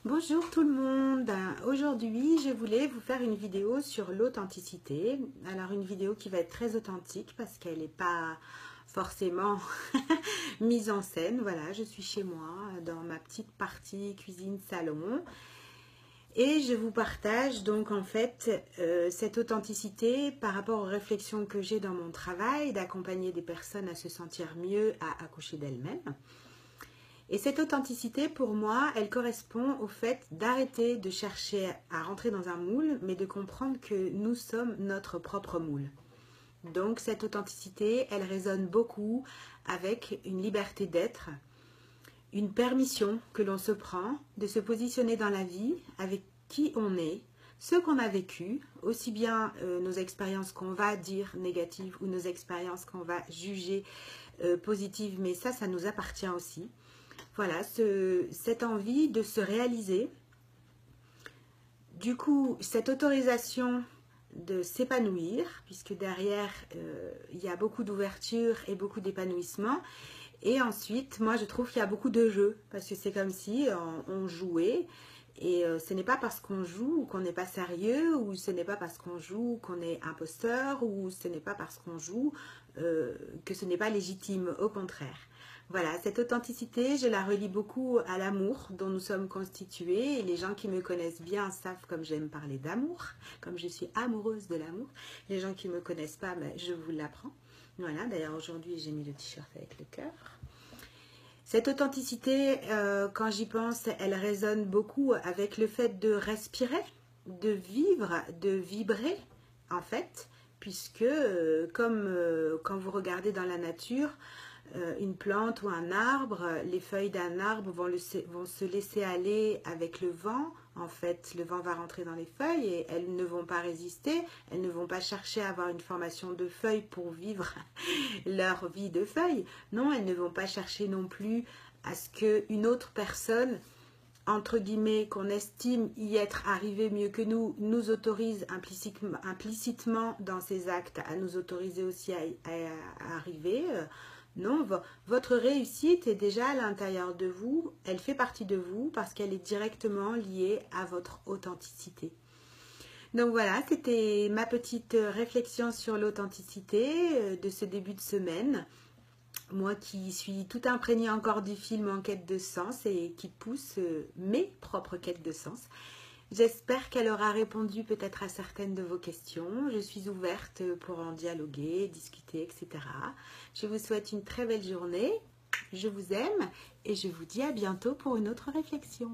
Bonjour tout le monde. Aujourd'hui, je voulais vous faire une vidéo sur l'authenticité. Alors une vidéo qui va être très authentique parce qu'elle n'est pas forcément mise en scène. Voilà, je suis chez moi dans ma petite partie cuisine-salon. Et je vous partage donc en fait cette authenticité par rapport aux réflexions que j'ai dans mon travail, d'accompagner des personnes à se sentir mieux, à accoucher d'elles-mêmes. Et cette authenticité, pour moi, elle correspond au fait d'arrêter de chercher à rentrer dans un moule, mais de comprendre que nous sommes notre propre moule. Donc cette authenticité, elle résonne beaucoup avec une liberté d'être, une permission que l'on se prend de se positionner dans la vie avec qui on est, ce qu'on a vécu, aussi bien nos expériences qu'on va dire négatives ou nos expériences qu'on va juger positives, mais ça nous appartient aussi. Voilà, cette envie de se réaliser, du coup, cette autorisation de s'épanouir, puisque derrière, il y a beaucoup d'ouverture et beaucoup d'épanouissement. Et ensuite, moi, je trouve qu'il y a beaucoup de jeux, parce que c'est comme si on jouait, et ce n'est pas parce qu'on joue qu'on n'est pas sérieux, ou ce n'est pas parce qu'on joue qu'on est imposteur, ou ce n'est pas parce qu'on joue que ce n'est pas légitime, au contraire. Voilà, cette authenticité, je la relie beaucoup à l'amour dont nous sommes constitués. Et les gens qui me connaissent bien savent comme j'aime parler d'amour, comme je suis amoureuse de l'amour. Les gens qui ne me connaissent pas, ben, je vous l'apprends. Voilà, d'ailleurs aujourd'hui j'ai mis le t-shirt avec le cœur. Cette authenticité, quand j'y pense, elle résonne beaucoup avec le fait de respirer, de vivre, de vibrer en fait, puisque comme quand vous regardez dans la nature, une plante ou un arbre, les feuilles d'un arbre vont se laisser aller avec le vent. En fait, le vent va rentrer dans les feuilles et elles ne vont pas résister. Elles ne vont pas chercher à avoir une formation de feuilles pour vivre leur vie de feuilles. Non, elles ne vont pas chercher non plus à ce qu'une autre personne, entre guillemets, qu'on estime y être arrivée mieux que nous autorise implicitement dans ses actes à nous autoriser aussi à arriver. Non, votre réussite est déjà à l'intérieur de vous, elle fait partie de vous parce qu'elle est directement liée à votre authenticité. Donc voilà, c'était ma petite réflexion sur l'authenticité de ce début de semaine. Moi qui suis tout imprégnée encore du film En quête de sens et qui pousse mes propres quêtes de sens. J'espère qu'elle aura répondu peut-être à certaines de vos questions. Je suis ouverte pour en dialoguer, discuter, etc. Je vous souhaite une très belle journée. Je vous aime et je vous dis à bientôt pour une autre réflexion.